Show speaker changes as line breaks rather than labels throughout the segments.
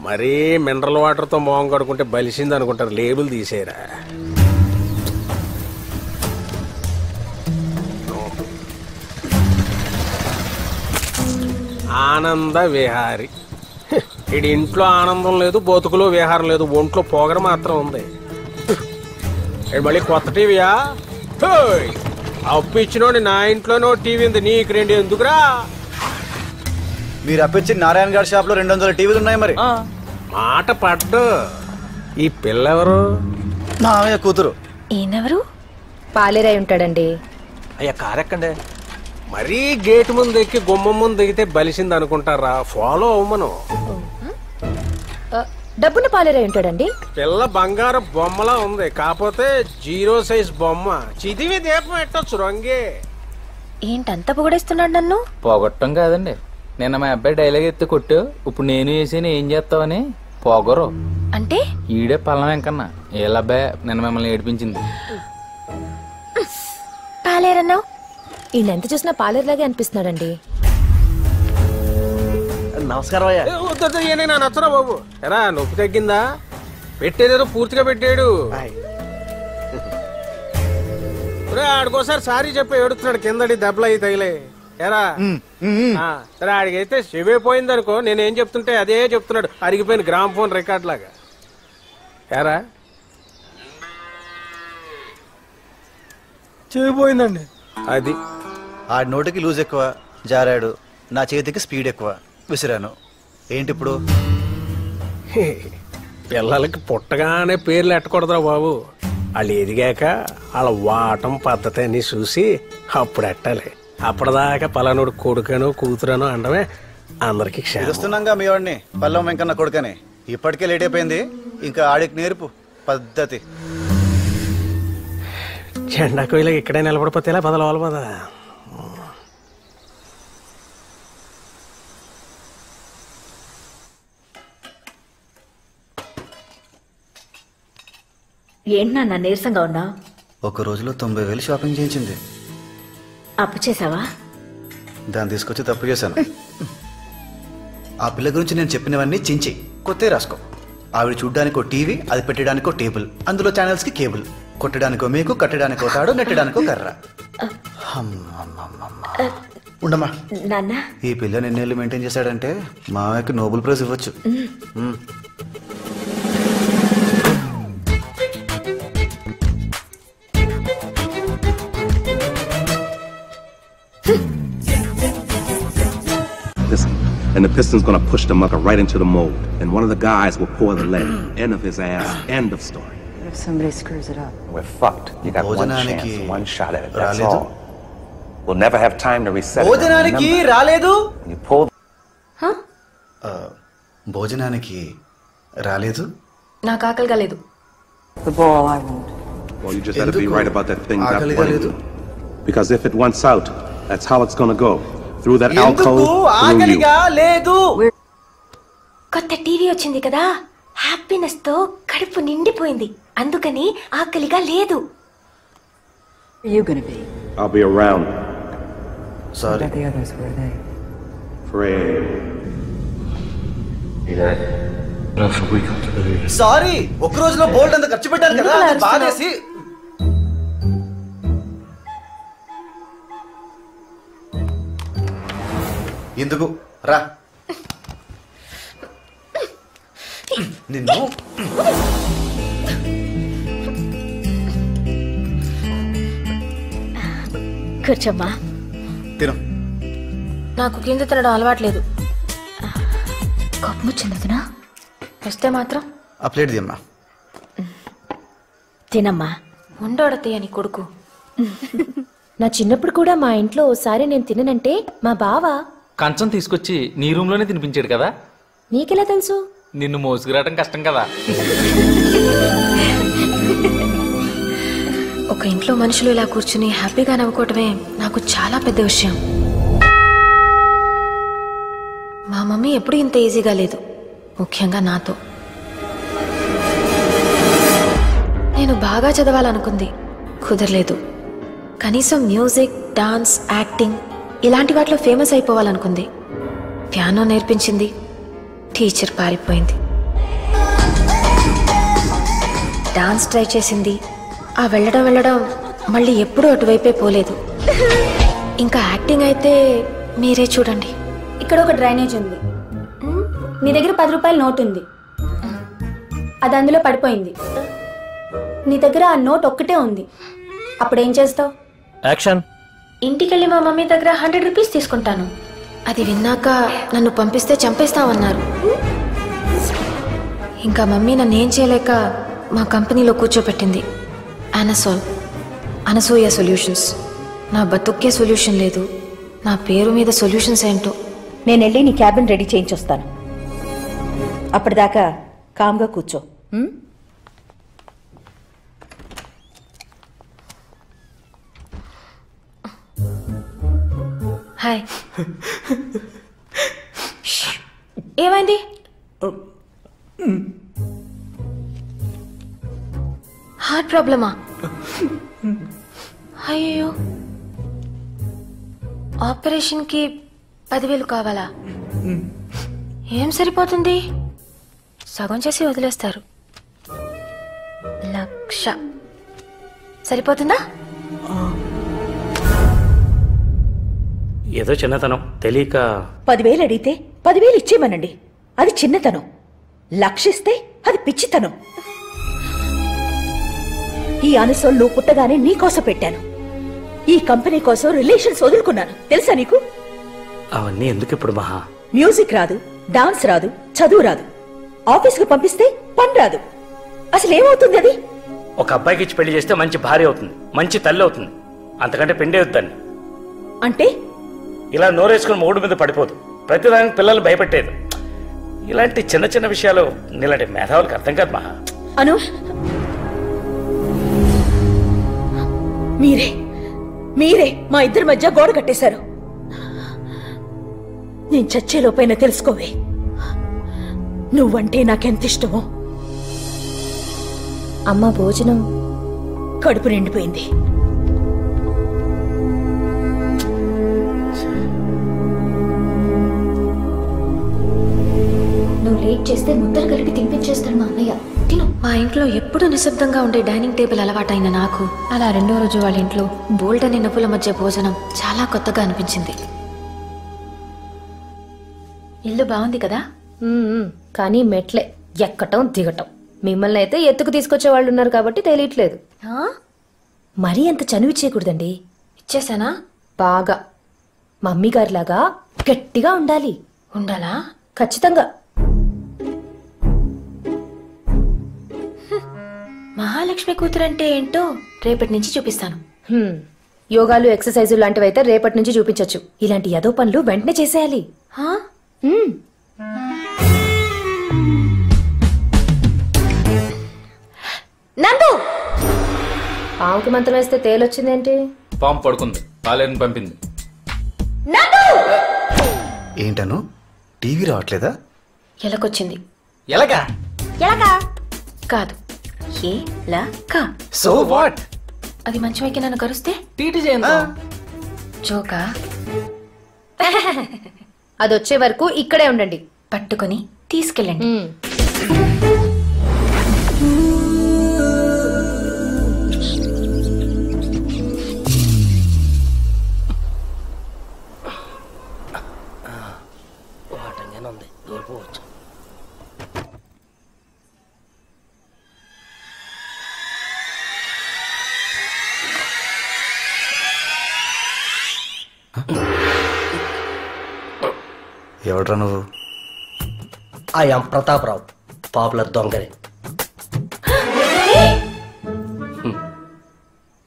మరీ మినరల్ వాటర్తో మొహం కడుకుంటే బలిసింది అనుకుంటారు. లేబుల్ తీసేరా. ఆనంద విహారి. ఇది ఇంట్లో ఆనందం లేదు, బతుకులో విహారం లేదు, ఒంట్లో పొగర మాత్రం ఉంది. మళ్ళీ కొత్త టీవీయా? అప్పు ఇచ్చినోడి నా ఇంట్లోనో టీవీ ఉంది, నీకు 2 ఎందుకురా?
మీరు అప్పించి నారాయణ గారి షాప్ లో 200 టీవీలు ఉన్నాయి. మరి
మాట పడ్డు. ఈ పిల్లెవరు?
మావయ్య కూతురు.
ఈయనెవరు? పాలేరై ఉంటాడండి.
అయ్యా కారెక్కండి.
మరీ గేటు ముందు ఎక్కి గుమ్మం ముందు ఎక్కితే బలిసింది అనుకుంటారా? ఫాలో అవ్వమను.
డబ్బును పాలేరై ఉంటాడండి.
పిల్ల బంగారు బొమ్మలా ఉంది, కాకపోతే 0 సైజ్ బొమ్మ. చిదివి దీపం ఎట్టొచ్చు రంగే.
ఏంటంత పొగడేస్తున్నాడు నన్ను?
పోగొట్టం కాదండి, నిన్న మా అబ్బాయి డైలాగ్ ఎత్తి కొట్టు, ఇప్పుడు నేను వేసాను ఏం చేస్తావని. పొగరు
అంటే
ఈడే పల్లం వెంకన్నా. ఏలబ్బాయి నిన్న మిమ్మల్ని ఏడిపించింది.
పాలేరన్నావు? ఈయన ఎంత చూసినా పాలేరులాగే అనిపిస్తున్నాడండి.
నమస్కారం అయ్యా.
నా నచ్చరా బాబు. ఎరా నొప్పి తగ్గిందా? పెట్టేదేదో పూర్తిగా పెట్టాడు. ఆడికోసారి సారీ చెప్పి ఏడుతున్నాడు, కిందడి దెబ్బలు అయి తగిలే. ఎరా సరే ఆడికైతే చెవే పోయింది అనుకో, నేనేం చెప్తుంటే అదే చెప్తున్నాడు, అరిగిపోయిన గ్రామ్ ఫోన్ రికార్డ్ లాగా. ఎరా చెవిపోయిందండి. అది
ఆడి నోటికి లూజ్ ఎక్కువ, జారాడు. నా చేతికి స్పీడ్ ఎక్కువ, విసిరాను. ఏంటి ఇప్పుడు?
పిల్లలకి పుట్టగానే పేర్లు ఎట్టకూడదురా బాబు. వాళ్ళు ఎదిగాక వాళ్ళ వాటం పద్ధతి అని చూసి అప్పుడు ఎట్టాలి. అప్పటిదాకా పలానోడు కొడుకనో కూతురనో అనడమే అందరికి
వస్తున్నాగా మీ వాడిని పల్లం వెంకన్న కొడుకని. ఇప్పటికే లేట్ అయిపోయింది, ఇంకా ఆడికి నేర్పు పద్ధతి.
జెండా కోయిలా ఇక్కడే నిలబడిపోతే ఇలా బదలవాలి పదా.
ఏంటి నాన్న నీరసంగా ఉన్నా?
ఒక రోజులో 90,000 షాపింగ్ చేయించింది.
అప్పు చేసావా?
దాన్ని తీసుకొచ్చి తప్పు చేశాను. ఆ పిల్ల గురించి నేను చెప్పినవన్నీ చించి కొత్త రాసుకో. ఆవిడ చూడ్డానికో టీవీ, అది పెట్టడానికో టేబుల్, అందులో ఛానల్స్ కి కేబుల్, కొట్టడానికో మేకు, కట్టడానికో తాడు, నెట్టడానికో కర్ర. ఉండమ్మా.
నాన్న
ఈ పిల్ల ఎన్నేళ్ళు మెయింటైన్ చేశాడంటే మామయ్యకి నోబెల్ ప్రైజ్ ఇవ్వచ్చు.
And the piston's gonna push the mucker right into the mold. And one of the guys will pour the lead. End of his ass. End of story.
If somebody screws it up,
we're fucked. You got one chance, one shot at it. That's all. We'll never have time to reset it.
భోజనానికి రాలేదు.
You pull.
భోజనానికి రాలేదు.
నాకు ఆకలిగా లేదు.
the ball I won't.
Well, you just gotta be right about that thing. Because if it wants out, that's how it's gonna go. Through that alcove, through you.
కొత్త TV వచ్చింది కదా, happiness తో కడుపు నిండిపోయింది, అందుకని ఆకలిగా లేదు.
Where are you gonna be?
I'll be around.
Sorry.
What about the others? Where are they?
Fred.
Sorry, ఒక రోజులో బోల్డ్ అంత ఖర్చు పెట్టాను కదా, బాధేసి. ఎందుకు రా నిన్ను.
కూర్చోమ్మా.
తిను.
నాకు కింద తినడం అలవాట్లేదు. కోపం వచ్చిందినా వస్తే మాత్రం
ఆ ప్లేట్ తీయమ్మా.
తినమ్మా. ఉండోడతయ్య నీ కొడుకు. నా చిన్నప్పుడు కూడా మా ఇంట్లో ఓసారి నేను తిననంటే మా బావ
కంచం తీసుకొచ్చి నీ రూమ్ లోనే తినిపించాడు కదా.
నీకెలా తెలుసు?
నిన్ను మోసుకురావడం కష్టం కదా.
ఒక ఇంట్లో మనుషులు ఇలా కూర్చుని హ్యాపీగా నవ్వుకోవటమే నాకు చాలా పెద్ద విషయం. మా మమ్మీ ఎప్పుడు ఇంత ఈజీగా లేదు, ముఖ్యంగా నాతో. నేను బాగా చదవాలనుకుంది, కుదరలేదు. కనీసం మ్యూజిక్, డాన్స్, యాక్టింగ్ ఇలాంటి వాటిలో ఫేమస్ అయిపోవాలనుకుంది. పియానో నేర్పించింది, టీచర్ పారిపోయింది. డాన్స్ ట్రై చేసింది. ఆ వెళ్ళడం మళ్ళీ ఎప్పుడూ అటువైపే పోలేదు. ఇంకా యాక్టింగ్ అయితే మీరే చూడండి.
ఇక్కడ ఒక డ్రైనేజ్ ఉంది. నీ దగ్గర 10 రూపాయల నోట్ ఉంది, అది అందులో పడిపోయింది. నీ దగ్గర ఆ నోట్ ఒక్కటే ఉంది, అప్పుడేం చేస్తావు?
యాక్షన్.
ఇంటికెళ్ళి మా మమ్మీ దగ్గర 100 రూపీస్ తీసుకుంటాను. అది విన్నాక నన్ను పంపిస్తే చంపేస్తామన్నారు. ఇంకా మమ్మీ నన్ను ఏం చేయలేక మా కంపెనీలో కూర్చోపెట్టింది. అనసూయ సొల్యూషన్స్. నా బతుక్కే సొల్యూషన్ లేదు, నా పేరు మీద సొల్యూషన్స్ ఏంటో.
నేను వెళ్ళి నీ క్యాబిన్ రెడీ చేయించొస్తాను. అప్పటిదాకా కామ్గా కూర్చో.
హాయ్. ఏమైంది? హార్ట్ ప్రాబ్లమా? అయ్యో, ఆపరేషన్కి 10,000 కావాలా? ఏం సరిపోతుంది? సగం చేసి వదిలేస్తారు. 1,00,000 సరిపోతుందా?
ఏదో చిన్నతనం తెలియక
10,000 అడిగితే 10,000 ఇచ్చేయమనండి, అది చిన్నతనం. 1,00,000 ఇస్తే అది పిచ్చితనం. ఈ అనసోల్ నువ్వు పుట్టగానే నీకోసం పెట్టాను. ఈ కంపెనీ కోసం రిలేషన్స్ వదులుకున్నాను, తెలుసా నీకు?
అవన్నీ ఎందుకు ఇప్పుడు మహా?
మ్యూజిక్ రాదు, డాన్స్ రాదు, చదువు రాదు, ఆఫీస్కి పంపిస్తే పని రాదు. అసలు ఏమవుతుంది అది?
ఒక అబ్బాయికి ఇచ్చి పెళ్లి చేస్తే మంచి భార్య అవుతుంది, మంచి తల్లి అవుతుంది. అంతకంటే పెండే వద్దండి.
అంటే
ఇలా నోరేసుకుని మూడు మీద పడిపోదు, ప్రతిదానికి పిల్లలు భయపెట్టేది. ఇలాంటి చిన్న చిన్న విషయాలు నీలాంటి మేధావులకు అర్థం కాదు మహా.
అను, మీరే మా ఇద్దరి మధ్య గోడ కట్టేశారు. నేను చచ్చేలోపైన తెలుసుకోవే, నువ్వంటే నాకెంత ఇష్టమో.
అమ్మ భోజనం
కడుపు నిండిపోయింది.
నువ్వు లేట్ చేస్తే ముద్దలు కలిపి తినిపించేస్తాడు మా అన్నయ్య. తిను. మా ఇంట్లో ఎప్పుడూ నిశ్శబ్దంగా ఉండే డైనింగ్ టేబుల్ అలవాటైన నాకు అలా 2వ రోజు వాళ్ళ ఇంట్లో బోల్డ్ అనే నవ్వుల మధ్య భోజనం చాలా కొత్తగా అనిపించింది. ఇల్లు బాగుంది కదా?
కానీ మెట్లే ఎక్కటం దిగటం. మిమ్మల్ని అయితే ఎత్తుకు తీసుకొచ్చే వాళ్ళు ఉన్నారు కాబట్టి తెలియట్లేదు. మరీ అంత చనువు ఇచ్చేయకూడదండి.
ఇచ్చేసానా?
బాగా మమ్మీ గారిలాగా గట్టిగా ఉండాలి.
ఉండాలా?
ఖచ్చితంగా.
మహాలక్ష్మి కూతురంటే ఏంటో రేపటి నుంచి చూపిస్తాను.
యోగాలు ఎక్సర్సైజులు లాంటివైతే రేపటి నుంచి చూపించొచ్చు. ఇలాంటి యదో పనులు వెంటనే చేసేయాలి.
నందు,
పాముకి మంత్రం వేస్తే తేలొచ్చిందేంటి?
పాము పడుకుంది, పాలేరుని పంపింది.
ఏంటను టీవీ రావట్లేదా?
ఎలకొచ్చింది.
ఎలాగా?
ఎలాగా కాదు, ఎలక.
So what?
అది మంచి వైకి నన్ను కరుస్తే
టీటీ చేయండి.
జోకా?
అది వచ్చే వరకు ఇక్కడే ఉండండి.
పట్టుకొని తీసుకెళ్ళండి.
ఎవడ్రా నువ్వు?
ఐఎమ్ ప్రతాపరావు, పాపులర్ దొంగని.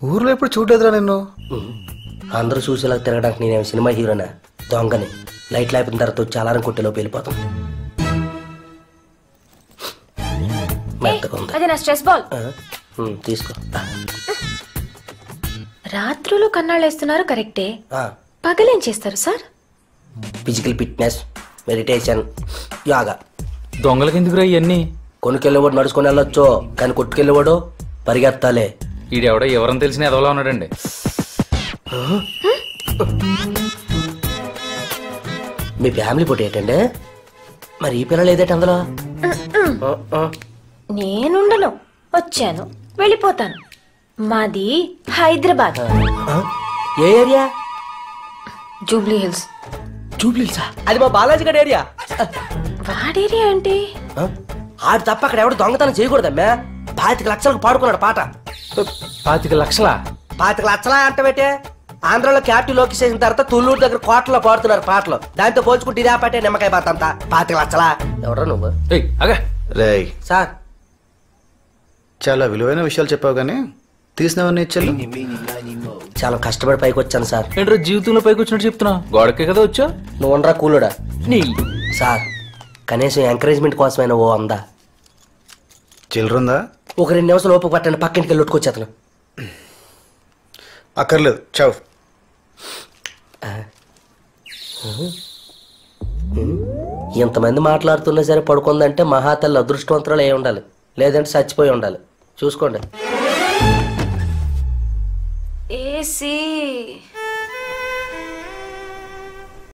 ఊర్లో ఎప్పుడు చూడలేదురా నిన్ను.
అందరూ చూసేలా తిరగడానికి నేనేం సినిమా హీరోనా? దొంగని. లైట్ అయిపోయిన తర్వాత వచ్చి అలారం కొట్టేలోపు వెళ్ళిపోతాం.
అది నా స్ట్రెస్ బాల్.
తీసుకో.
రాత్రులు కన్నాళ్ళేస్తున్నారు కరెక్టే, పగలేం చేస్తారు sir?
Physical fitness, meditation, yoga.
దొంగలకి ఎందుకురా ఇవన్నీ?
కొనుకెళ్ళేవాడు నడుచుకొని వెళ్ళొచ్చు, కానీ కొట్టుకెళ్ళేవాడు పరిగెత్తాలే.
ఈడెవడో ఎవరని తెలిసిన ఎదవలా ఉన్నాడండి.
మీ ఫ్యామిలీ ఫోటో ఏంటండి? మరి ఈ పిల్లలు ఏదేంటి అందులో?
నేనుండను. వచ్చాను వెళ్ళిపోతాను. మాది హైదరాబాద్.
ఏ ఏరియా?
జూబ్లీ హిల్స్.
జూబ్లీ హిల్సా? అది మా బాలాజీ గడ్ ఏరియా.
వాడేరియా అంటే
ఆడు తప్ప అక్కడ ఎవడు దొంగతనం చేయకూడదమ్మా. 25 లక్షలకు పాడుకున్నాడు పాట.
25 లక్షలా?
25 లక్షలా అంటే ఆంధ్రలో క్యాప్టివ్ లోకి చేసిన తర్వాత తుళ్ళూరు దగ్గర కోటలో పాడుతున్నారు పాటలు. దాంతో పోల్చుకుంటే ఇదే పాటే నిమ్మకాయ బాత అంతా. 25 లక్షలా? ఎవడరా నువ్వు?
రేయ్
సార్,
చాలా విలువైన విషయాలు చెప్పావు కానీ తీసినవన్నీ ఇచ్చాను.
చాలా కష్టపడి పైకి వచ్చాను సార్.
ఏంటో జీవితంలో పైకి వచ్చినట్టు చెప్తున్నా. గోడకే కదా వచ్చా?
నువ్వు ఉండరా కూలుడా నీ. సార్, కనీసం ఎంకరేజ్మెంట్ కోసమైనా ఓ అందా
చిల్లరుందా?
ఒక 2 నిమిషాలు ఓపిక పట్టండి, పక్కింటికి వెళ్ళి కొట్టుకొచ్చేతను.
అక్కర్లేదు చావు.
ఇంతమంది మాట్లాడుతున్నా సరే పడుకుందంటే మహాతల్లి అదృష్టవంతురాలు అయి ఉండాలి, లేదంటే చచ్చిపోయి ఉండాలి. చూసుకోండి.
ఏసీ